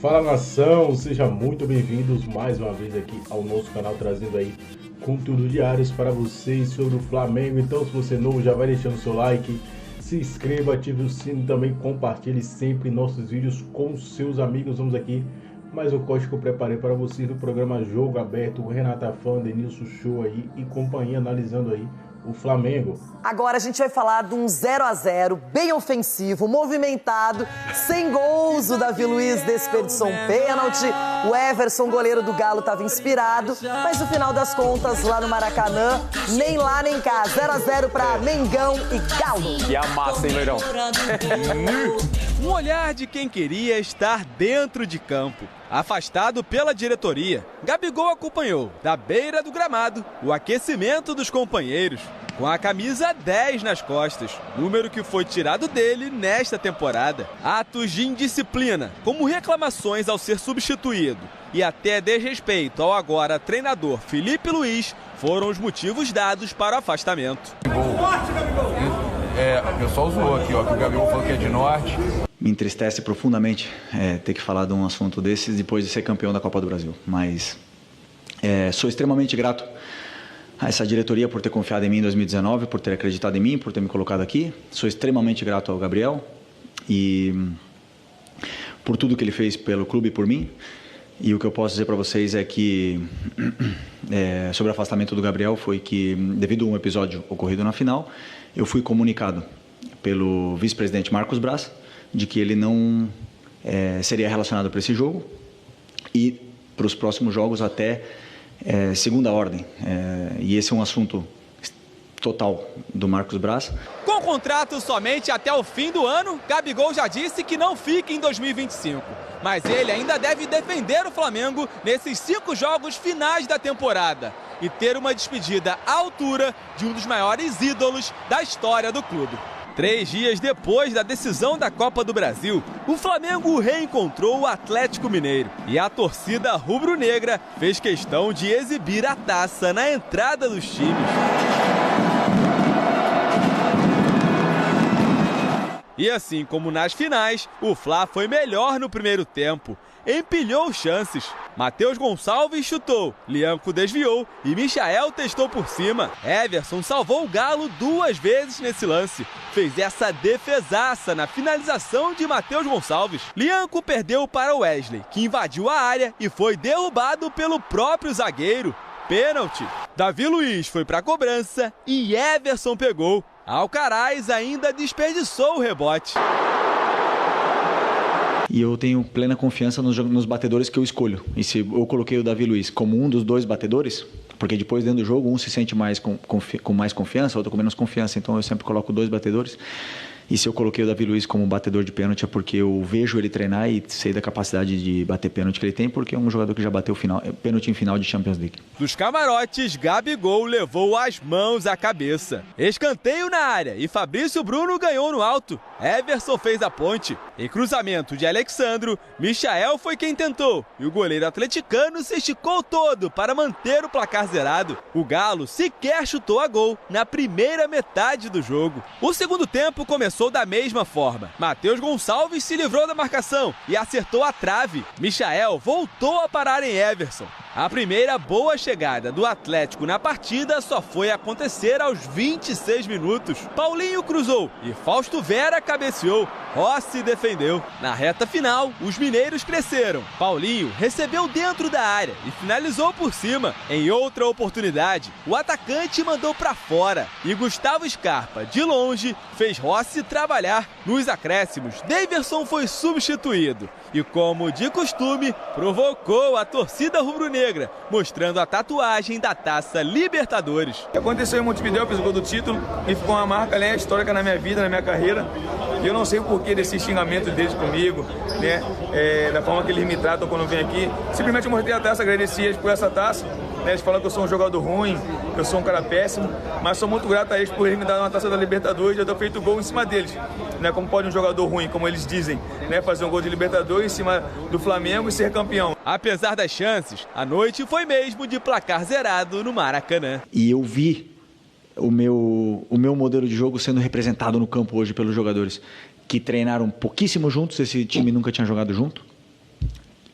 Fala nação, sejam muito bem-vindos mais uma vez aqui ao nosso canal, trazendo aí conteúdo diários para vocês sobre o Flamengo. Então, se você é novo, já vai deixando seu like, se inscreva, ative o sino, também compartilhe sempre nossos vídeos com seus amigos. Vamos aqui mais um corte que eu preparei para vocês do programa Jogo Aberto, o Renata Fã, Denilson Show aí e companhia, analisando aí o Flamengo. Agora a gente vai falar de um 0-0 bem ofensivo, movimentado, sem gols. O Davi Luiz desperdiçou um pênalti. O Everson, goleiro do Galo, estava inspirado. Mas no final das contas, lá no Maracanã, nem lá nem cá. 0-0 para Mengão e Galo. Que amassa, hein, Leirão? Um olhar de quem queria estar dentro de campo. Afastado pela diretoria, Gabigol acompanhou, da beira do gramado, o aquecimento dos companheiros, com a camisa 10 nas costas, número que foi tirado dele nesta temporada. Atos de indisciplina, como reclamações ao ser substituído e até desrespeito ao agora treinador Felipe Luiz, foram os motivos dados para o afastamento. O pessoal zoou aqui, ó, que o Gabigol falou que é de norte. Me entristece profundamente ter que falar de um assunto desses depois de ser campeão da Copa do Brasil. Mas sou extremamente grato a essa diretoria por ter confiado em mim em 2019, por ter acreditado em mim, por ter me colocado aqui. Sou extremamente grato ao Gabriel e por tudo que ele fez pelo clube e por mim. E o que eu posso dizer para vocês é que sobre o afastamento do Gabriel foi que, devido a um episódio ocorrido na final, eu fui comunicado pelo vice-presidente Marcos Braz de que ele não seria relacionado para esse jogo e para os próximos jogos até segunda ordem. E esse é um assunto total do Marcos Braz. Com contrato somente até o fim do ano, Gabigol já disse que não fica em 2025. Mas ele ainda deve defender o Flamengo nesses 5 jogos finais da temporada e ter uma despedida à altura de um dos maiores ídolos da história do clube. 3 dias depois da decisão da Copa do Brasil, o Flamengo reencontrou o Atlético Mineiro e a torcida rubro-negra fez questão de exibir a taça na entrada dos times. E assim como nas finais, o Fla foi melhor no primeiro tempo. Empilhou chances. Matheus Gonçalves chutou, Lianco desviou e Michael testou por cima. Everson salvou o Galo 2 vezes nesse lance. Fez essa defesaça na finalização de Matheus Gonçalves. Lianco perdeu para o Wesley, que invadiu a área e foi derrubado pelo próprio zagueiro. Pênalti. Davi Luiz foi para a cobrança e Everson pegou. Alcaraz ainda desperdiçou o rebote. E eu tenho plena confiança nos batedores que eu escolho. E se eu coloquei o Davi Luiz como um dos 2 batedores, porque depois dentro do jogo um se sente mais com mais confiança, outro com menos confiança, então eu sempre coloco 2 batedores. E se eu coloquei o Davi Luiz como batedor de pênalti é porque eu vejo ele treinar e sei da capacidade de bater pênalti que ele tem, porque é um jogador que já bateu pênalti em final de Champions League. Dos camarotes, Gabigol levou as mãos à cabeça. Escanteio na área e Fabrício Bruno ganhou no alto. Everson fez a ponte. Em cruzamento de Alexandro, Michael foi quem tentou e o goleiro atleticano se esticou todo para manter o placar zerado. O Galo sequer chutou a gol na primeira metade do jogo. O segundo tempo começou da mesma forma. Matheus Gonçalves se livrou da marcação e acertou a trave. Michael voltou a parar em Everson. A primeira boa chegada do Atlético na partida só foi acontecer aos 26 minutos. Paulinho cruzou e Fausto Vera cabeceou. Rossi defendeu. Na reta final, os mineiros cresceram. Paulinho recebeu dentro da área e finalizou por cima. Em outra oportunidade, o atacante mandou para fora e Gustavo Scarpa, de longe, fez Rossi trabalhar. Nos acréscimos, Daverson foi substituído e, como de costume, provocou a torcida rubro-negra, mostrando a tatuagem da Taça Libertadores. O que aconteceu em Montevidéu, fez o gol do título e ficou uma marca histórica na minha vida, na minha carreira. E eu não sei o porquê desse xingamento deles comigo, né? Da forma que eles me tratam quando vêm aqui. Simplesmente eu mostrei a taça, agradeci eles por essa taça. Eles falam que eu sou um jogador ruim, que eu sou um cara péssimo, mas sou muito grato a eles por eles me darem uma taça da Libertadores e eu ter feito gol em cima deles. Né? Como pode um jogador ruim, como eles dizem, né? Fazer um gol de Libertadores em cima do Flamengo e ser campeão. Apesar das chances, a noite foi mesmo de placar zerado no Maracanã. E eu vi o meu modelo de jogo sendo representado no campo hoje pelos jogadores que treinaram pouquíssimo juntos, esse time nunca tinha jogado junto.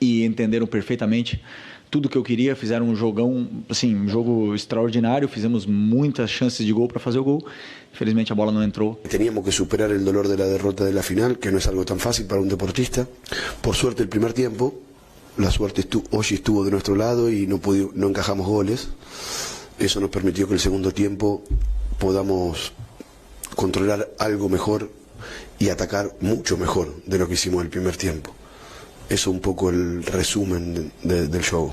e entenderam perfeitamente tudo que eu queria, fizeram um jogão, assim, um jogo extraordinário, fizemos muitas chances de gol para fazer o gol, infelizmente a bola não entrou. Teníamos que superar el dolor de la derrota de la final, que no es algo tan fácil para un deportista. Por suerte el primer tiempo, la suerte hoy estuvo de nuestro lado y no encajamos goles. Eso nos permitió que el segundo tiempo podamos controlar algo mejor y atacar mucho mejor de lo que hicimos el primer tiempo. Eso es un poco el resumen del jogo.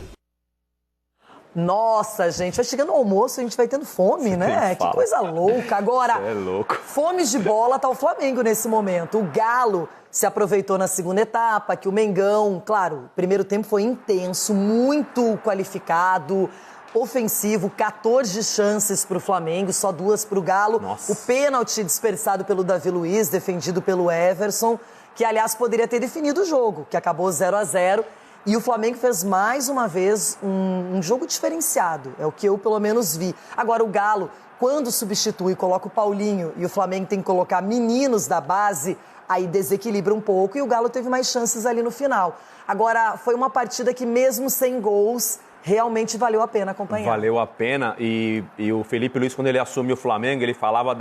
Nossa, gente, vai chegando o almoço, a gente vai tendo fome, né? Que coisa louca. Agora, é louco. Fome de bola tá o Flamengo nesse momento. O Galo se aproveitou na segunda etapa, que o Mengão, claro, o primeiro tempo foi intenso, muito qualificado, ofensivo, 14 chances para o Flamengo, só 2 para o Galo. Nossa. O pênalti desperdiçado pelo Davi Luiz, defendido pelo Everson, que, aliás, poderia ter definido o jogo, que acabou 0-0. E o Flamengo fez, mais uma vez, um jogo diferenciado. É o que eu, pelo menos, vi. Agora, o Galo, quando substitui, coloca o Paulinho e o Flamengo tem que colocar meninos da base, aí desequilibra um pouco e o Galo teve mais chances ali no final. Agora, foi uma partida que, mesmo sem gols, realmente valeu a pena acompanhar. Valeu a pena. E o Felipe Luiz, quando ele assume o Flamengo, ele falava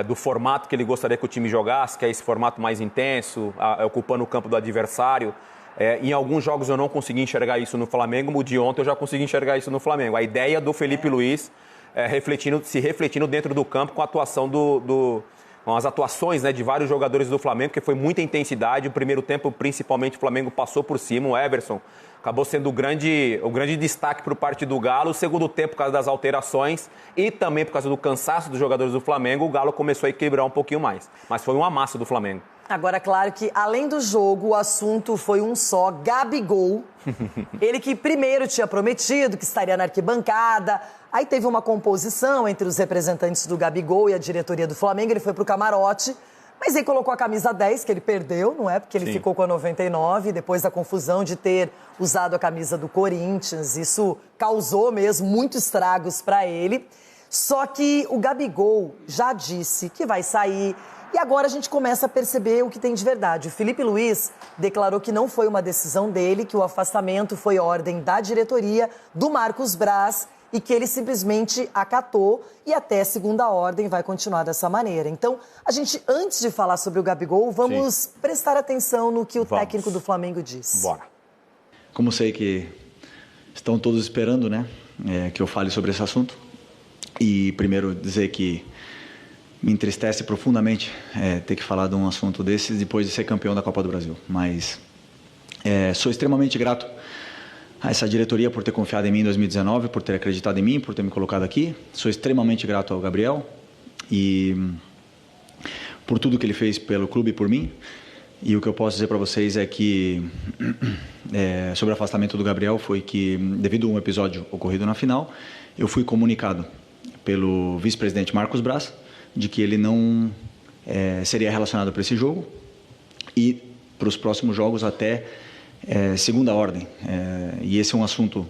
do formato que ele gostaria que o time jogasse, que é esse formato mais intenso, ocupando o campo do adversário. Em alguns jogos eu não consegui enxergar isso no Flamengo, o de ontem eu já consegui enxergar isso no Flamengo. A ideia do Felipe Luiz se refletindo dentro do campo com a atuação com as atuações, né, de vários jogadores do Flamengo, que foi muita intensidade. O primeiro tempo, principalmente, o Flamengo passou por cima. O Everson acabou sendo o grande destaque para o parte do Galo. O segundo tempo, por causa das alterações e também por causa do cansaço dos jogadores do Flamengo, o Galo começou a equilibrar um pouquinho mais. Mas foi um amasso do Flamengo. Agora, claro que, além do jogo, o assunto foi um só: Gabigol. Ele que primeiro tinha prometido que estaria na arquibancada. Aí teve uma composição entre os representantes do Gabigol e a diretoria do Flamengo. Ele foi pro camarote, mas aí colocou a camisa 10, que ele perdeu, não é? Porque ele ficou com a 99, depois da confusão de ter usado a camisa do Corinthians. Isso causou mesmo muitos estragos para ele. Só que o Gabigol já disse que vai sair. E agora a gente começa a perceber o que tem de verdade. O Felipe Luiz declarou que não foi uma decisão dele, que o afastamento foi ordem da diretoria, do Marcos Braz, e que ele simplesmente acatou e até segunda ordem vai continuar dessa maneira. Então, a gente, antes de falar sobre o Gabigol, vamos prestar atenção no que o técnico do Flamengo disse. Bora. Como sei que estão todos esperando, né, que eu fale sobre esse assunto, e primeiro dizer que me entristece profundamente ter que falar de um assunto desses depois de ser campeão da Copa do Brasil. Mas sou extremamente grato a essa diretoria por ter confiado em mim em 2019, por ter acreditado em mim, por ter me colocado aqui. Sou extremamente grato ao Gabriel e por tudo que ele fez pelo clube e por mim. E o que eu posso dizer para vocês é que sobre o afastamento do Gabriel foi que, devido a um episódio ocorrido na final, eu fui comunicado pelo vice-presidente Marcos Braz de que ele não seria relacionado para esse jogo e para os próximos jogos até segunda ordem. E esse é um assunto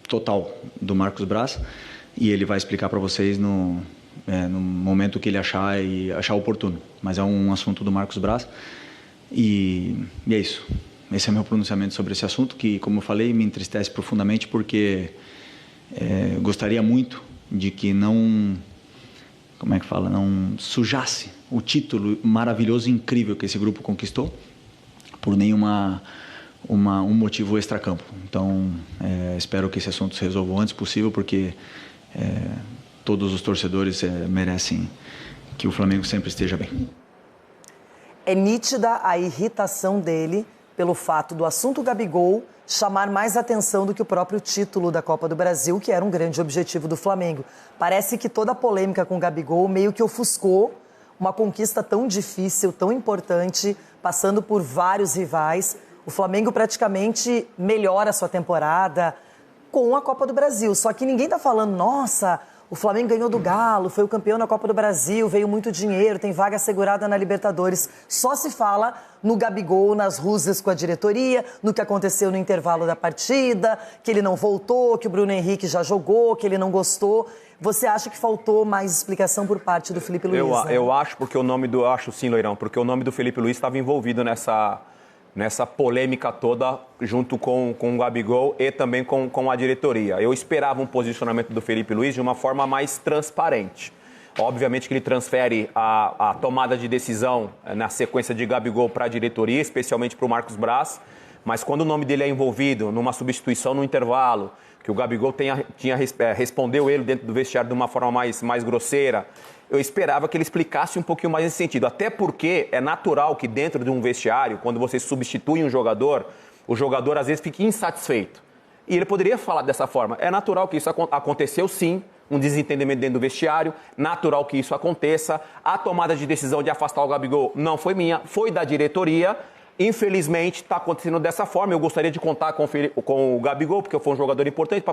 total do Marcos Braz e ele vai explicar para vocês no momento que ele achar oportuno. Mas é um assunto do Marcos Braz e é isso. Esse é meu pronunciamento sobre esse assunto que, como eu falei, me entristece profundamente porque gostaria muito de que não sujasse o título maravilhoso e incrível que esse grupo conquistou por nenhum motivo extracampo. Então, espero que esse assunto se resolva o antes possível, porque todos os torcedores merecem que o Flamengo sempre esteja bem. É nítida a irritação dele pelo fato do assunto Gabigol chamar mais atenção do que o próprio título da Copa do Brasil, que era um grande objetivo do Flamengo. Parece que toda a polêmica com o Gabigol meio que ofuscou uma conquista tão difícil, tão importante, passando por vários rivais. O Flamengo praticamente melhora a sua temporada com a Copa do Brasil. Só que ninguém está falando, nossa, o Flamengo ganhou do Galo, foi o campeão na Copa do Brasil, veio muito dinheiro, tem vaga assegurada na Libertadores. Só se fala no Gabigol, nas rusgas com a diretoria, no que aconteceu no intervalo da partida, que ele não voltou, que o Bruno Henrique já jogou, que ele não gostou. Você acha que faltou mais explicação por parte do Felipe Luiz? Eu acho, porque o nome do... Eu acho sim, Loirão, porque o nome do Felipe Luiz estava envolvido nessa nessa polêmica toda junto com o Gabigol e também com a diretoria. Eu esperava um posicionamento do Felipe Luiz de uma forma mais transparente. Obviamente que ele transfere a tomada de decisão na sequência de Gabigol para a diretoria, especialmente para o Marcos Braz, mas quando o nome dele é envolvido numa substituição no intervalo, que o Gabigol respondeu ele dentro do vestiário de uma forma mais grosseira, eu esperava que ele explicasse um pouquinho mais nesse sentido. Até porque é natural que dentro de um vestiário, quando você substitui um jogador, o jogador às vezes fique insatisfeito. E ele poderia falar dessa forma. É natural que isso aconteceu sim, um desentendimento dentro do vestiário, natural que isso aconteça. A tomada de decisão de afastar o Gabigol não foi minha, foi da diretoria. Infelizmente, está acontecendo dessa forma. Eu gostaria de contar com o Gabigol, porque foi um jogador importante.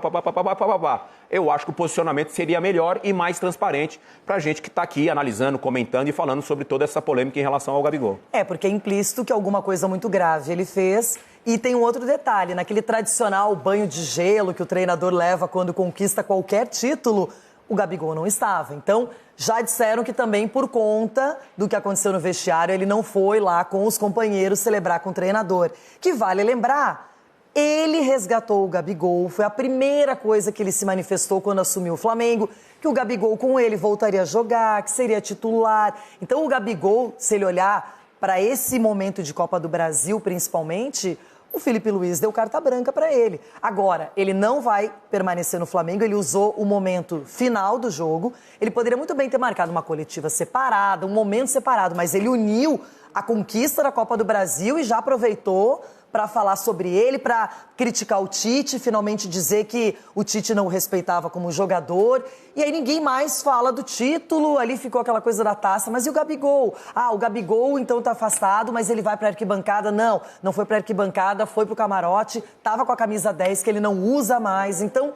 Eu acho que o posicionamento seria melhor e mais transparente para a gente que está aqui analisando, comentando e falando sobre toda essa polêmica em relação ao Gabigol. Porque é implícito que alguma coisa muito grave ele fez. E tem um outro detalhe, naquele tradicional banho de gelo que o treinador leva quando conquista qualquer título, o Gabigol não estava. Então, já disseram que também por conta do que aconteceu no vestiário, ele não foi lá com os companheiros celebrar com o treinador. Que vale lembrar, ele resgatou o Gabigol, foi a primeira coisa que ele se manifestou quando assumiu o Flamengo, que o Gabigol com ele voltaria a jogar, que seria titular. Então, o Gabigol, se ele olhar para esse momento de Copa do Brasil, principalmente, o Felipe Luiz deu carta branca para ele. Agora, ele não vai permanecer no Flamengo, ele usou o momento final do jogo. Ele poderia muito bem ter marcado uma coletiva separada, um momento separado, mas ele uniu a conquista da Copa do Brasil e já aproveitou para falar sobre ele, para criticar o Tite, finalmente dizer que o Tite não o respeitava como jogador. E aí ninguém mais fala do título, ali ficou aquela coisa da taça. Mas e o Gabigol? O Gabigol então tá afastado, mas ele vai para a arquibancada? Não, não foi para a arquibancada, foi para o camarote, tava com a camisa 10 que ele não usa mais. Então,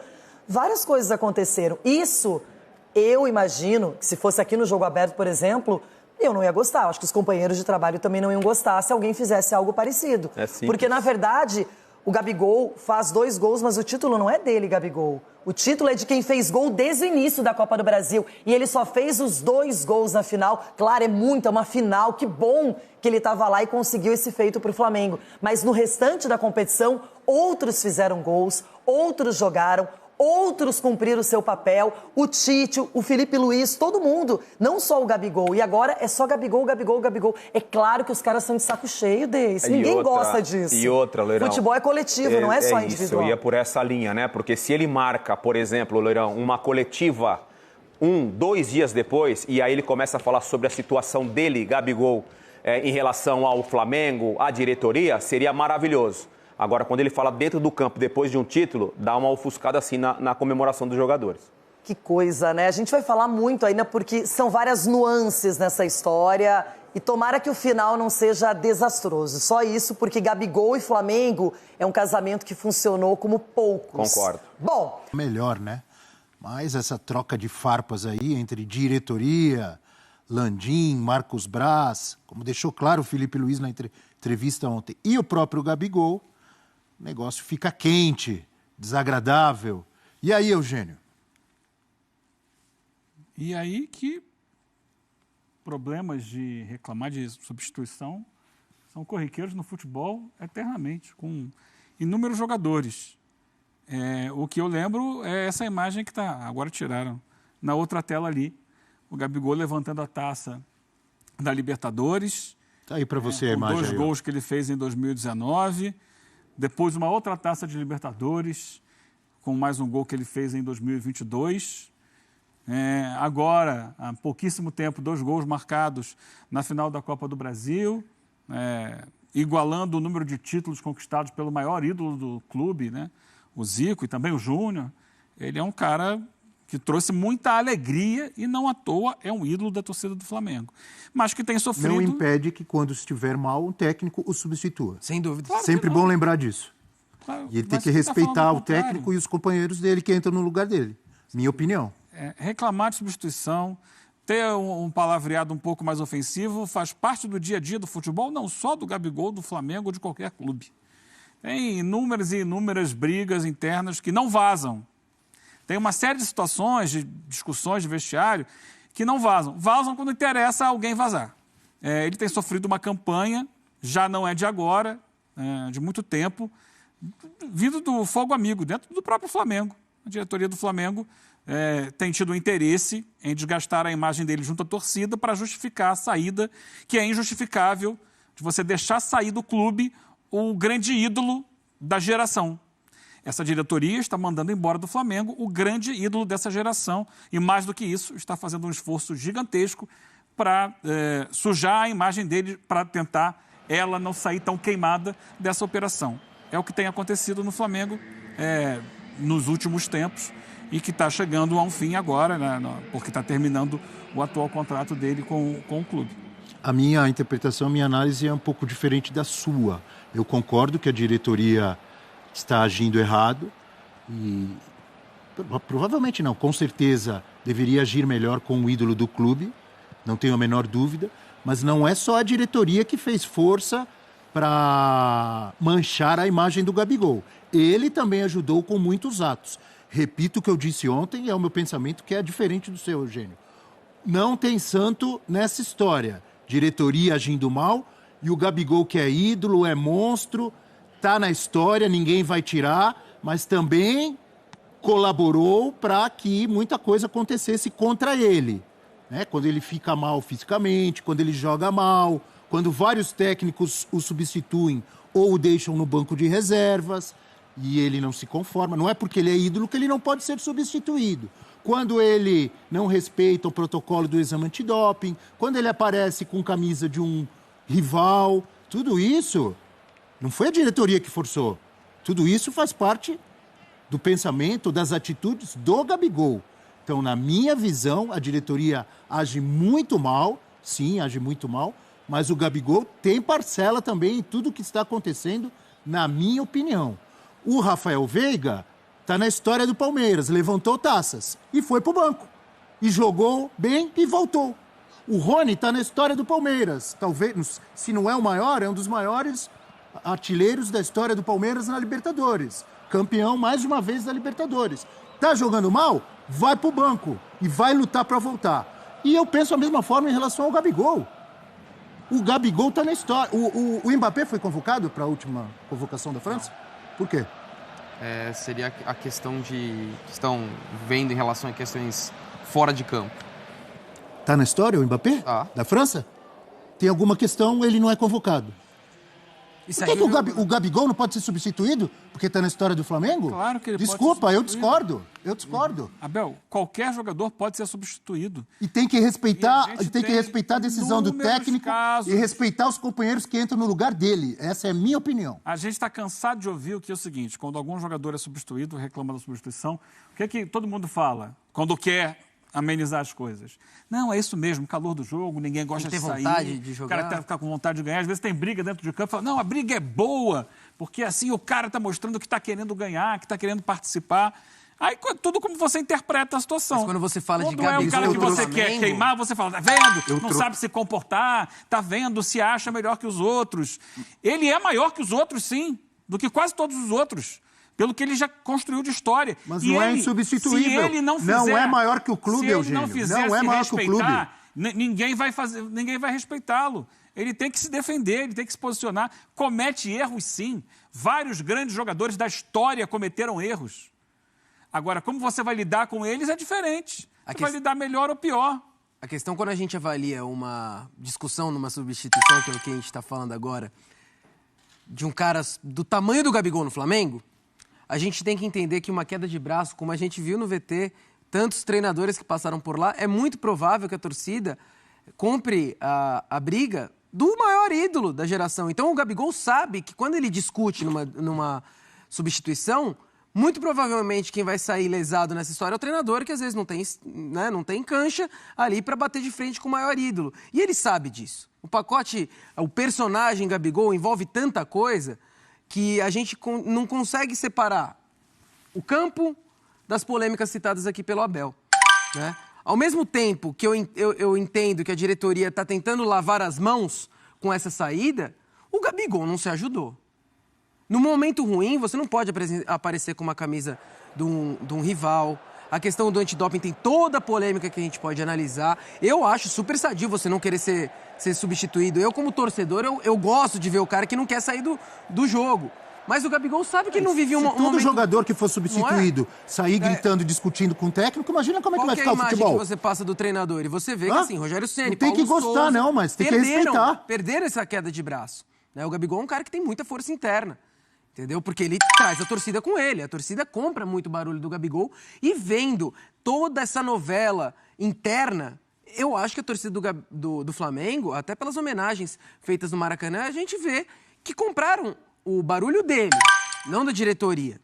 várias coisas aconteceram. Isso, eu imagino, que se fosse aqui no Jogo Aberto, por exemplo, eu não ia gostar. Acho que os companheiros de trabalho também não iam gostar se alguém fizesse algo parecido. Porque, na verdade, o Gabigol faz 2 gols, mas o título não é dele, Gabigol. O título é de quem fez gol desde o início da Copa do Brasil. E ele só fez os 2 gols na final. Claro, é uma final. Que bom que ele estava lá e conseguiu esse feito para o Flamengo. Mas no restante da competição, outros fizeram gols, outros jogaram, outros cumpriram o seu papel, o Tite, o Felipe Luiz, todo mundo, não só o Gabigol. E agora é só Gabigol, Gabigol, Gabigol. É claro que os caras são de saco cheio desse. Ninguém gosta disso. E outra, Leirão. Futebol é coletivo, não é só individual. Isso, ia por essa linha, né? Porque se ele marca, por exemplo, Leirão, uma coletiva 1-2 dias depois, e aí ele começa a falar sobre a situação dele, Gabigol, em relação ao Flamengo, à diretoria, seria maravilhoso. Agora, quando ele fala dentro do campo, depois de um título, dá uma ofuscada assim na comemoração dos jogadores. Que coisa, né? A gente vai falar muito ainda porque são várias nuances nessa história e tomara que o final não seja desastroso. Só isso, porque Gabigol e Flamengo é um casamento que funcionou como poucos. Concordo. Bom. Melhor, né? Mas essa troca de farpas aí entre diretoria, Landim, Marcos Braz, como deixou claro o Felipe Luiz na entrevista ontem, e o próprio Gabigol, o negócio fica quente, desagradável. E aí, Eugênio? E aí que problemas de reclamar de substituição são corriqueiros no futebol eternamente, com inúmeros jogadores. O que eu lembro é essa imagem que está, agora tiraram, na outra tela ali, o Gabigol levantando a taça da Libertadores. Tá aí para você a imagem. 2 gols que ele fez em 2019, depois uma outra taça de Libertadores, com mais um gol que ele fez em 2022. Agora, há pouquíssimo tempo, 2 gols marcados na final da Copa do Brasil, igualando o número de títulos conquistados pelo maior ídolo do clube, né? O Zico e também o Júnior. Ele é um cara que trouxe muita alegria e não à toa é um ídolo da torcida do Flamengo. Mas que tem sofrido... Não impede que quando estiver mal, o técnico o substitua. Sem dúvida. Claro. Sempre bom lembrar disso. Claro, e ele tem que respeitar o técnico e os companheiros dele que entram no lugar dele. Minha opinião. Reclamar de substituição, ter um palavreado um pouco mais ofensivo, faz parte do dia a dia do futebol, não só do Gabigol, do Flamengo ou de qualquer clube. Tem inúmeras e inúmeras brigas internas que não vazam. Tem uma série de situações, de discussões de vestiário, que não vazam. Vazam quando interessa alguém vazar. Ele tem sofrido uma campanha, já não é de agora, de muito tempo, vindo do fogo amigo, dentro do próprio Flamengo. A diretoria do Flamengo tem tido interesse em desgastar a imagem dele junto à torcida para justificar a saída, que é injustificável, de você deixar sair do clube o grande ídolo da geração. Essa diretoria está mandando embora do Flamengo o grande ídolo dessa geração e, mais do que isso, está fazendo um esforço gigantesco para sujar a imagem dele, para tentar ela não sair tão queimada dessa operação. É o que tem acontecido no Flamengo nos últimos tempos e que está chegando a um fim agora, né, porque está terminando o atual contrato dele com o clube. A minha interpretação, a minha análise é um pouco diferente da sua. Eu concordo que a diretoria está agindo errado e provavelmente não, com certeza deveria agir melhor com o ídolo do clube, não tenho a menor dúvida, mas não é só a diretoria que fez força para manchar a imagem do Gabigol. Ele também ajudou com muitos atos. Repito o que eu disse ontem, é o meu pensamento que é diferente do seu, Eugênio. Não tem santo nessa história. Diretoria agindo mal e o Gabigol, que é ídolo, é monstro, está na história, ninguém vai tirar, mas também colaborou para que muita coisa acontecesse contra ele. Né? Quando ele fica mal fisicamente, quando ele joga mal, quando vários técnicos o substituem ou o deixam no banco de reservas e ele não se conforma. Não é porque ele é ídolo que ele não pode ser substituído. Quando ele não respeita o protocolo do exame antidoping, quando ele aparece com camisa de um rival, tudo isso não foi a diretoria que forçou. Tudo isso faz parte do pensamento, das atitudes do Gabigol. Então, na minha visão, a diretoria age muito mal, sim, age muito mal, mas o Gabigol tem parcela também em tudo que está acontecendo, na minha opinião. O Rafael Veiga está na história do Palmeiras, levantou taças e foi para o banco. E jogou bem e voltou. O Rony está na história do Palmeiras. Talvez, se não é o maior, é um dos maiores artilheiros da história do Palmeiras na Libertadores. Campeão mais uma vez da Libertadores. Está jogando mal? Vai para o banco e vai lutar para voltar. E eu penso a mesma forma em relação ao Gabigol. O Gabigol está na história. O Mbappé foi convocado para a última convocação da França? Por quê? Seria a questão que estão vendo em relação a questões fora de campo. Está na história o Mbappé? Da França? Tem alguma questão, ele não é convocado. Por que o Gabigol não pode ser substituído porque está na história do Flamengo? Claro que ele Desculpa, eu discordo. Abel, qualquer jogador pode ser substituído. E tem que respeitar, a decisão do técnico e respeitar os companheiros que entram no lugar dele. Essa é a minha opinião. A gente está cansado de ouvir o que é o seguinte, quando algum jogador é substituído, reclama da substituição, o que é que todo mundo fala quando quer amenizar as coisas? Não, é isso mesmo, calor do jogo, ninguém gosta de sair. Vontade de jogar. O cara fica com vontade de ganhar. Às vezes tem briga dentro de campo. Fala, não, a briga é boa, porque assim o cara está mostrando que está querendo ganhar, que está querendo participar. Aí tudo como você interpreta a situação. Mas quando você fala de Gabigol, é o cara que você quer queimar, você fala, tá vendo? Não sabe se comportar, tá vendo, se acha melhor que os outros. Ele é maior que os outros, sim, do que quase todos os outros. Pelo que ele já construiu de história. Mas não é insubstituível. Se ele não fizer, não é maior que o clube, Eugênio. Se ele não fizer não é maior que o clube. Ninguém vai respeitá-lo. Ele tem que se defender, ele tem que se posicionar. Comete erros, sim. Vários grandes jogadores da história cometeram erros. Agora, como você vai lidar com eles é diferente. Você vai lidar melhor ou pior. A questão, quando a gente avalia uma discussão numa substituição, que é o que a gente está falando agora, de um cara do tamanho do Gabigol no Flamengo, a gente tem que entender que uma queda de braço, como a gente viu no VT, tantos treinadores que passaram por lá, é muito provável que a torcida compre a briga do maior ídolo da geração. Então o Gabigol sabe que quando ele discute numa substituição, muito provavelmente quem vai sair lesado nessa história é o treinador, que às vezes não tem cancha ali para bater de frente com o maior ídolo. E ele sabe disso. O personagem Gabigol envolve tanta coisa que a gente não consegue separar o campo das polêmicas citadas aqui pelo Abel. Né? Ao mesmo tempo que eu entendo que a diretoria está tentando lavar as mãos com essa saída, o Gabigol não se ajudou. No momento ruim, você não pode aparecer com uma camisa de um rival. A questão do antidoping tem toda a polêmica que a gente pode analisar. Eu acho super sadio você não querer ser substituído. Eu, como torcedor, eu gosto de ver o cara que não quer sair do jogo. Mas o Gabigol sabe que ele não vivia um momento... Se todo jogador que for substituído sair gritando, discutindo com o técnico, imagina como é que vai ficar o futebol. Qual é a imagem que você passa do treinador? E você vê que, assim, Rogério Ceni, não tem Paulo que gostar, Souza, não, mas tem que respeitar. Perderam essa queda de braço. Né? O Gabigol é um cara que tem muita força interna. Entendeu? Porque ele traz a torcida com ele. A torcida compra muito barulho do Gabigol. E vendo toda essa novela interna, eu acho que a torcida do Flamengo, até pelas homenagens feitas no Maracanã, a gente vê que compraram o barulho dele, não da diretoria,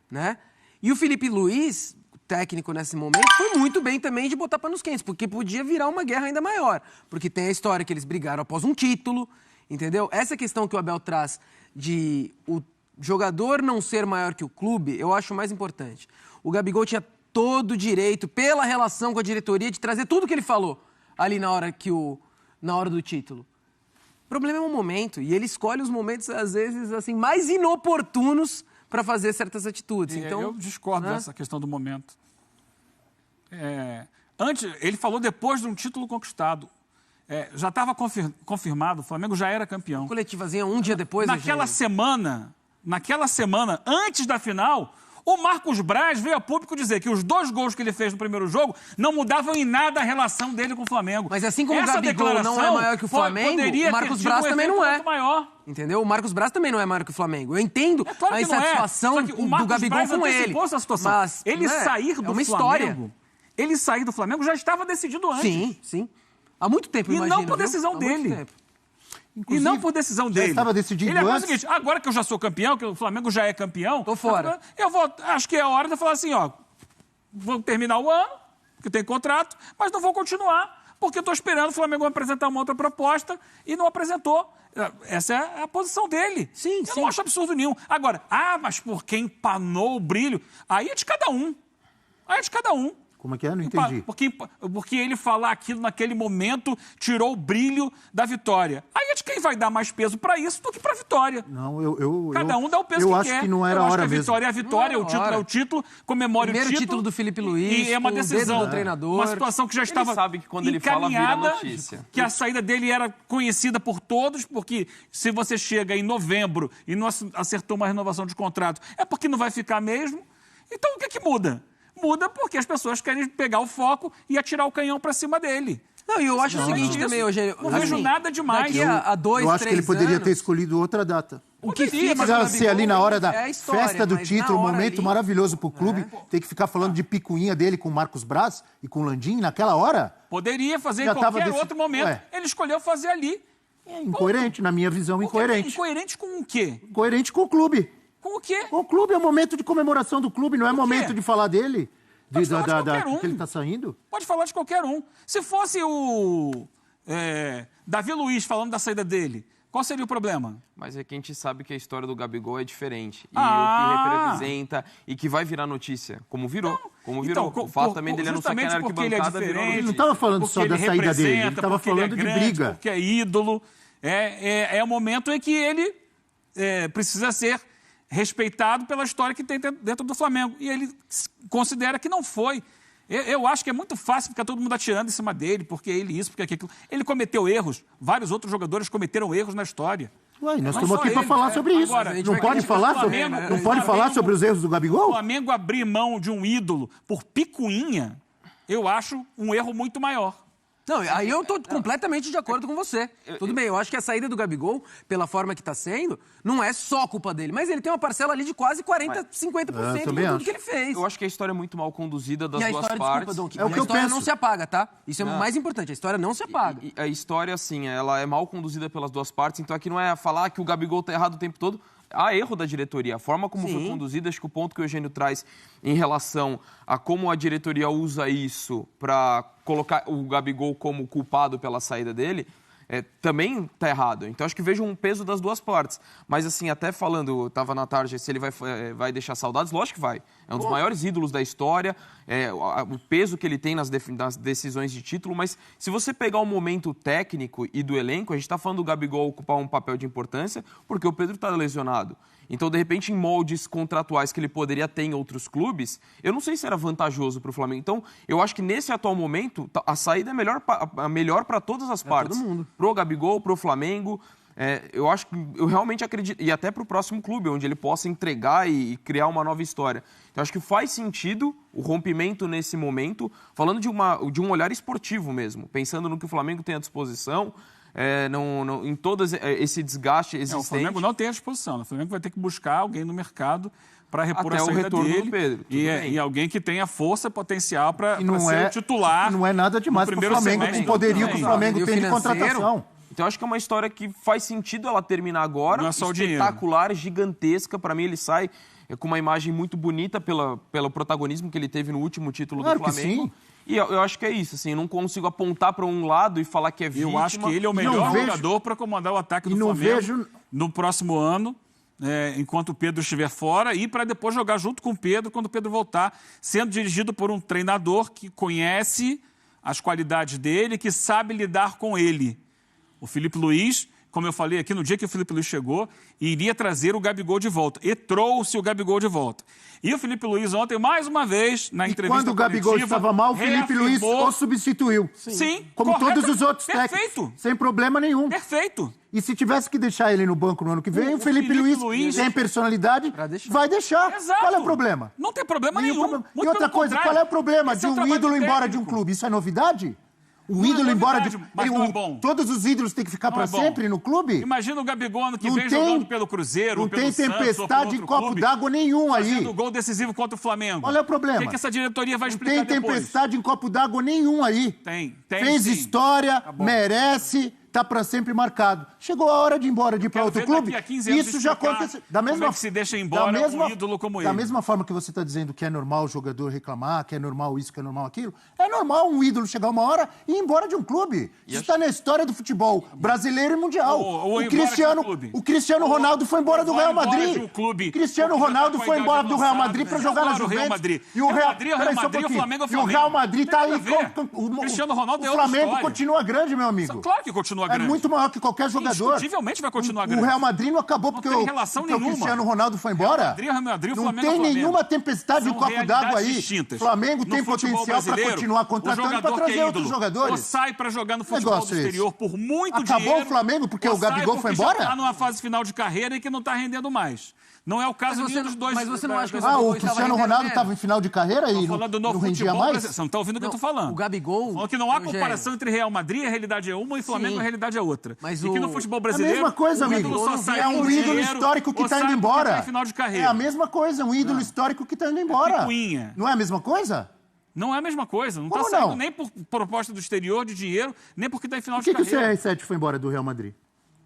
né? E o Felipe Luiz, técnico nesse momento, foi muito bem também de botar panos quentes, porque podia virar uma guerra ainda maior. Porque tem a história que eles brigaram após um título, entendeu? Essa questão que o Abel traz de o jogador não ser maior que o clube, eu acho mais importante. O Gabigol tinha todo o direito, pela relação com a diretoria, de trazer tudo que ele falou ali na hora do título. O problema é o momento, e ele escolhe os momentos, às vezes, assim, mais inoportunos para fazer certas atitudes. Então, eu discordo dessa questão do momento. Antes, ele falou depois de um título conquistado. Já estava confirmado, o Flamengo já era campeão. Coletivazinha um dia depois. Naquela semana, antes da final, o Marcos Braz veio a público dizer que os 2 gols que ele fez no primeiro jogo não mudavam em nada a relação dele com o Flamengo. Mas assim como o Gabigol não é maior que o Flamengo, o Marcos Braz também não é. Maior. Entendeu? O Marcos Braz também não é maior que o Flamengo. Eu entendo a insatisfação do Gabigol com ele. Essa situação. Mas ele sair do Flamengo, ele sair do Flamengo já estava decidido antes. Sim. Há muito tempo, imagina. E não por decisão dele. Inclusive, e não por decisão dele. Estava decidido ele antes. O seguinte, agora que eu já sou campeão, que o Flamengo já é campeão... Tô fora. Acho que é a hora de eu falar assim, vou terminar o ano, que tem contrato, mas não vou continuar, porque estou esperando o Flamengo apresentar uma outra proposta e não apresentou. Essa é a posição dele. Sim. Eu não acho absurdo nenhum. Agora, mas porque empanou o brilho, aí é de cada um. Como é que é? Não entendi. Porque ele falar aquilo naquele momento tirou o brilho da vitória. Aí é de quem vai dar mais peso para isso do que para a vitória. Não, Cada um dá o peso que quer. Eu acho que não era a hora mesmo. A vitória é a vitória, o título é o título, comemore o título. Primeiro título do Felipe Luiz, e é uma decisão do treinador. Uma situação que já estava sabe que quando ele fala, vira notícia. Que a saída dele era conhecida por todos, porque se você chega em novembro e não acertou uma renovação de contrato, é porque não vai ficar mesmo. Então o que é que muda? Muda porque as pessoas querem pegar o foco e atirar o canhão para cima dele. Não, e eu acho o seguinte também, Eugênio. Não vejo nada demais. Daqui a 2, 3 Eu acho que ele poderia ter escolhido outra data. O que fica precisava ser ali na hora da festa do título, um momento maravilhoso pro clube, ter que ficar falando de picuinha dele com o Marcos Braz e com o Landim naquela hora? Poderia fazer em qualquer outro momento. Ele escolheu fazer ali. Incoerente, na minha visão, incoerente. Incoerente com o quê? Incoerente com o clube. Com o quê? Com o clube, é o momento de comemoração do clube, não é momento de falar dele. Que ele tá saindo? Pode falar de qualquer um. Se fosse o Davi Luiz falando da saída dele, qual seria o problema? Mas é que a gente sabe que a história do Gabigol é diferente. E o que representa e que vai virar notícia. Como virou. Então, o fato também dele não saquear na arquibancada virou notícia. Ele não estava falando só da saída dele, ele estava falando de briga. Porque é ídolo. É o momento em que ele precisa ser respeitado pela história que tem dentro do Flamengo. E ele considera que não foi. Eu acho que é muito fácil ficar todo mundo atirando em cima dele, porque ele isso, porque aquilo. Ele cometeu erros. Vários outros jogadores cometeram erros na história. Ué, nós estamos aqui para falar sobre isso. Agora, não pode falar sobre os erros do Gabigol? O Flamengo abrir mão de um ídolo por picuinha, eu acho um erro muito maior. Não, aí eu estou completamente de acordo com você. Tudo bem, eu acho que a saída do Gabigol, pela forma que está sendo, não é só culpa dele, mas ele tem uma parcela ali de quase 40%, 50% de tudo que ele fez. Eu acho que a história é muito mal conduzida das duas partes. Desculpa, a história não se apaga, tá? Isso é o mais importante, a história não se apaga. A história, assim, ela é mal conduzida pelas duas partes, então aqui não é falar que o Gabigol está errado o tempo todo. Há erro da diretoria. A forma como foi conduzida, acho que o ponto que o Eugênio traz em relação a como a diretoria usa isso para colocar o Gabigol como culpado pela saída dele, também está errado. Então, acho que vejo um peso das duas partes. Mas, assim, até falando, eu estava na tarde, se ele vai deixar saudades, lógico que vai. É um dos maiores ídolos da história, o peso que ele tem nas decisões de título, mas se você pegar o momento técnico e do elenco, a gente está falando do Gabigol ocupar um papel de importância, porque o Pedro está lesionado. Então, de repente, em moldes contratuais que ele poderia ter em outros clubes, eu não sei se era vantajoso para o Flamengo. Então, eu acho que nesse atual momento, a saída é melhor para todas as partes. Todo mundo. Pro Gabigol, pro Flamengo. Eu realmente acredito, e até para o próximo clube, onde ele possa entregar e criar uma nova história. Então, acho que faz sentido o rompimento nesse momento, falando de um olhar esportivo mesmo, pensando no que o Flamengo tem à disposição, em todo esse desgaste existente. O Flamengo não tem à disposição. O Flamengo vai ter que buscar alguém no mercado para repor até a saída retorno dele do Pedro. E alguém que tenha força potencial para ser o titular. Não é nada demais para o Flamengo, com o poderio que o Flamengo tem de contratação. Então, acho que é uma história que faz sentido ela terminar agora. Não é só espetacular, gigantesca. Para mim, ele sai com uma imagem muito bonita pelo protagonismo que ele teve no último título do Flamengo. Sim. E eu acho que é isso. Assim, eu não consigo apontar para um lado e falar que é vítima. Eu acho que ele é o melhor jogador para comandar o ataque do Flamengo no próximo ano, enquanto o Pedro estiver fora, e para depois jogar junto com o Pedro quando o Pedro voltar, sendo dirigido por um treinador que conhece as qualidades dele, que sabe lidar com ele. O Felipe Luiz, como eu falei aqui, no dia que o Felipe Luiz chegou, iria trazer o Gabigol de volta. E trouxe o Gabigol de volta. E o Felipe Luiz ontem, mais uma vez, na entrevista quando o Gabigol estava mal, o Felipe Luiz o substituiu. Sim. Como todos os outros técnicos. Sem problema nenhum. Perfeito. E se tivesse que deixar ele no banco no ano que vem, o Felipe Luiz tem personalidade, vai deixar. Exato. Qual é o problema? Não tem problema nenhum. E outra coisa, qual é o problema de um ídolo embora de um clube? Isso é novidade? O ídolo embora de... Mas não é bom. Todos os ídolos têm que ficar para sempre no clube? Imagina o Gabigol ano que vem jogando pelo Cruzeiro, não pelo tem Santos, tempestade em copo d'água nenhum aí. Fazendo gol decisivo contra o Flamengo. Qual é o problema? O que essa diretoria vai explicar depois? Não tem tempestade em copo d'água nenhum aí. Tem Fez sim. história, merece... Tá para sempre marcado. Chegou a hora de ir embora, de ir para outro clube. Isso já aconteceu. Da mesma como é que se deixa embora um ídolo como ele. Da mesma forma que você está dizendo que é normal o jogador reclamar, que é normal isso, que é normal aquilo, é normal um ídolo chegar uma hora e ir embora de um clube. Isso está na história do futebol brasileiro e mundial. O Cristiano Ronaldo foi embora do Real Madrid. O Cristiano Ronaldo foi embora do Real Madrid para jogar na Juventus. E o Real Madrid, o Flamengo é o Flamengo. E o Real Madrid está aí. O Cristiano Ronaldo é outra história. O Flamengo continua grande, meu amigo. Claro que continua grande. É muito maior que qualquer jogador. Indiscutivelmente vai continuar grande. O Real Madrid não acabou porque o Cristiano Ronaldo foi embora. Real Madrid, não tem nenhuma tempestade em copo d'água aí. O Flamengo tem potencial para continuar contratando e para trazer outros jogadores. Ou sai para jogar no futebol do exterior por muito dinheiro. Acabou o Flamengo porque o Gabigol foi embora? Está numa fase final de carreira e que não está rendendo mais. Não é o caso dos dois. Mas você não acha que o Cristiano Ronaldo estava em final de carreira e não rendia mais? Você não está ouvindo o que eu estou falando. O Gabigol... Falando que não há comparação entre Real Madrid, a realidade é uma, e Flamengo, a realidade é outra. Mas que no futebol brasileiro... É a mesma coisa, amigo. É um ídolo histórico que está indo embora. É a mesma coisa, um ídolo histórico que está indo embora. Não é a mesma coisa? Não é a mesma coisa. Não está saindo nem por proposta do exterior de dinheiro, nem porque está em final de carreira. Por que o CR7 foi embora do Real Madrid?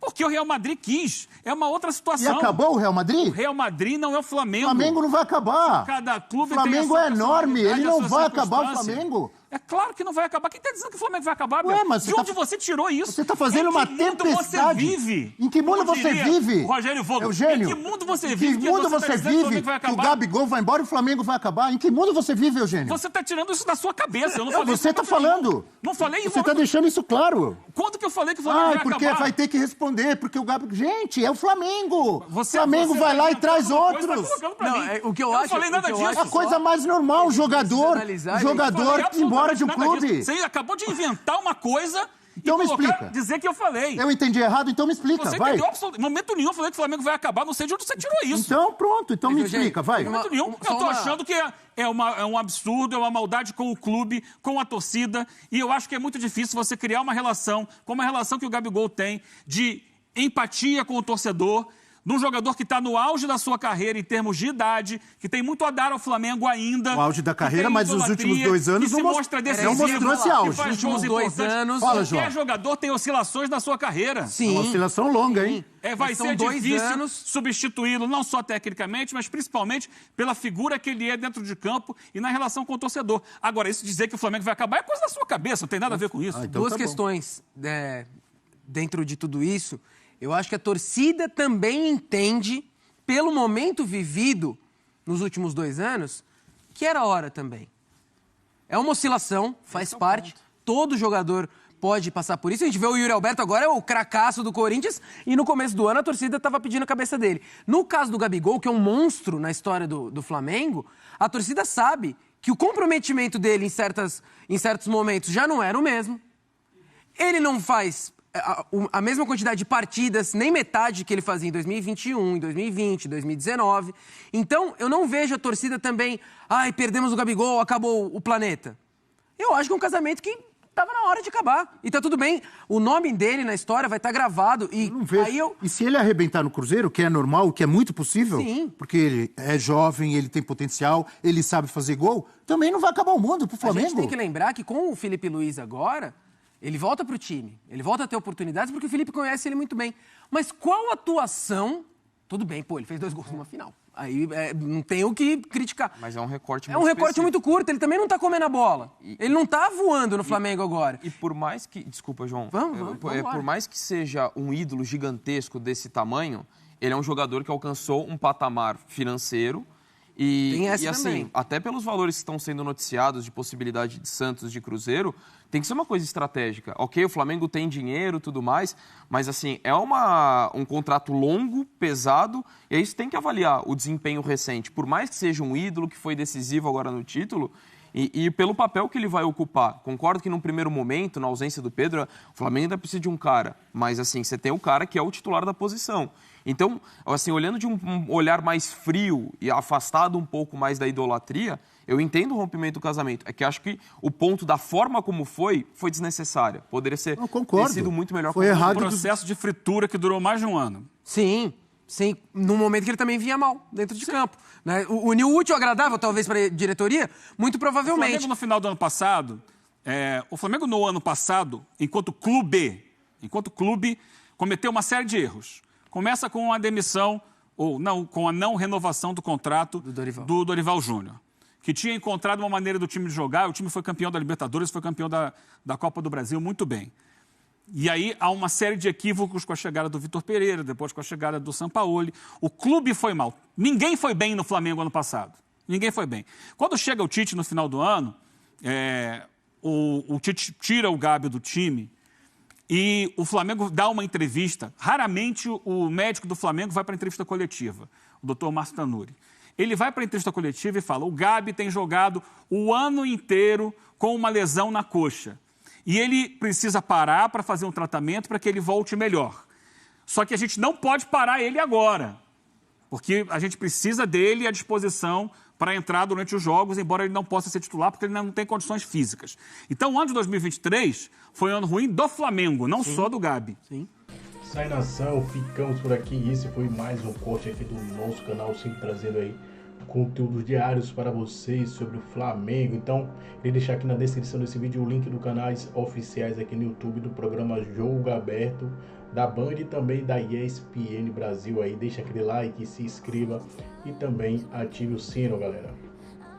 Porque o Real Madrid quis. É uma outra situação. E acabou o Real Madrid? O Real Madrid não é o Flamengo. O Flamengo não vai acabar. Cada clube o Flamengo é enorme. Ele não vai acabar o Flamengo. É claro que não vai acabar. Quem está dizendo que o Flamengo vai acabar, Ué, mas de onde você tirou isso? Você está fazendo uma tempestade. Você vive? Em que mundo você vive? Rogério Volta. Eugênio, em que mundo você vive? Em que mundo você vive que o Gabigol vai embora e o Flamengo vai acabar? Em que mundo você vive, Eugênio? Você está tirando isso da sua cabeça. Eu não falei você está falando. Não falei isso. Você está deixando isso claro. Quando que eu falei que o Flamengo vai acabar? Porque vai ter que responder. Porque o Gabigol... Gente, é o Flamengo. O Flamengo vai lá e traz outros. Não, o que eu acho... Eu não falei nada disso. É a coisa mais normal. Jogador embora de um clube. Você acabou de inventar uma coisa então me explica. Dizer que eu falei. Eu entendi errado, então me explica, você vai. Entendeu absolutamente. Em momento nenhum eu falei que o Flamengo vai acabar, não sei de onde você tirou isso. Então pronto, então me explica, vai. Em momento nenhum, eu tô achando que é um absurdo, é uma maldade com o clube, com a torcida, e eu acho que é muito difícil você criar uma relação, como a relação que o Gabigol tem, de empatia com o torcedor, num jogador que está no auge da sua carreira em termos de idade, que tem muito a dar ao Flamengo ainda. No auge da carreira, mas nos últimos 2 anos não mostrou esse auge. Nos últimos 2 anos... Qualquer jogador tem oscilações na sua carreira. Sim. Uma oscilação longa, hein? Vai ser difícil substituí-lo, não só tecnicamente, mas principalmente pela figura que ele é dentro de campo e na relação com o torcedor. Agora, isso dizer que o Flamengo vai acabar é coisa da sua cabeça, não tem nada a ver com isso. Então duas questões dentro de tudo isso. Eu acho que a torcida também entende, pelo momento vivido nos últimos 2 anos, que era hora também. É uma oscilação, faz parte. Todo jogador pode passar por isso. A gente vê o Yuri Alberto agora, é o cracaço do Corinthians, e no começo do ano a torcida estava pedindo a cabeça dele. No caso do Gabigol, que é um monstro na história do Flamengo, a torcida sabe que o comprometimento dele em certos momentos já não era o mesmo. Ele não faz a mesma quantidade de partidas, nem metade que ele fazia em 2021, em 2020, 2019. Então, eu não vejo a torcida também, perdemos o Gabigol, acabou o planeta. Eu acho que é um casamento que estava na hora de acabar. E tá tudo bem, o nome dele na história vai estar gravado. E não vejo. E se ele arrebentar no Cruzeiro, que é normal, que é muito possível, sim, porque ele é jovem, ele tem potencial, ele sabe fazer gol, também não vai acabar o mundo pro Flamengo. A gente tem que lembrar que com o Felipe Luiz agora, ele volta pro time, ele volta a ter oportunidades porque o Felipe conhece ele muito bem. Mas qual atuação... Tudo bem, ele fez 2 gols numa final. Aí não tem o que criticar. Mas é um recorte muito É um recorte muito curto, ele também não tá comendo a bola. Ele não tá voando no Flamengo agora. E por mais que... Desculpa, João. Vamos por mais que seja um ídolo gigantesco desse tamanho, ele é um jogador que alcançou um patamar financeiro Tem essa assim, também. Até pelos valores que estão sendo noticiados de possibilidade de Santos, de Cruzeiro, tem que ser uma coisa estratégica. Ok, o Flamengo tem dinheiro e tudo mais, mas assim, é um contrato longo, pesado, e aí você tem que avaliar o desempenho recente. Por mais que seja um ídolo que foi decisivo agora no título, e pelo papel que ele vai ocupar. Concordo que num primeiro momento, na ausência do Pedro, o Flamengo ainda precisa de um cara, mas assim, você tem o cara que é o titular da posição. Então, assim, olhando de um olhar mais frio e afastado um pouco mais da idolatria, eu entendo o rompimento do casamento. É que acho que o ponto da forma como foi desnecessária. Poderia ter sido muito melhor. Foi errado. Um processo de fritura que durou mais de um ano. Sim, num momento que ele também vinha mal dentro de campo. Né? Uniu útil agradável, talvez, para a diretoria? Muito provavelmente. O Flamengo no final do ano passado, no ano passado, enquanto clube, cometeu uma série de erros. Começa com a demissão, com a não renovação do contrato do Dorival Júnior, que tinha encontrado uma maneira do time de jogar, o time foi campeão da Libertadores, foi campeão da Copa do Brasil, muito bem. E aí há uma série de equívocos com a chegada do Vitor Pereira, depois com a chegada do Sampaoli. O clube foi mal. Ninguém foi bem no Flamengo ano passado. Ninguém foi bem. Quando chega o Tite no final do ano, o Tite tira o Gabi do time e o Flamengo dá uma entrevista. Raramente o médico do Flamengo vai para a entrevista coletiva, o doutor Márcio Tanuri. Ele vai para a entrevista coletiva e fala: o Gabi tem jogado o ano inteiro com uma lesão na coxa. E ele precisa parar para fazer um tratamento para que ele volte melhor. Só que a gente não pode parar ele agora, porque a gente precisa dele à disposição para entrar durante os jogos, embora ele não possa ser titular, porque ele não tem condições físicas. Então, o ano de 2023 foi um ano ruim do Flamengo, não só do Gabi. Sim. Sai nação, ficamos por aqui. E esse foi mais um corte aqui do nosso canal, sempre trazendo aí conteúdos diários para vocês sobre o Flamengo. Então, irei deixar aqui na descrição desse vídeo o link dos canais oficiais aqui no YouTube do programa Jogo Aberto, da Band e também da ESPN Brasil aí. Deixa aquele like, se inscreva e também ative o sino, galera.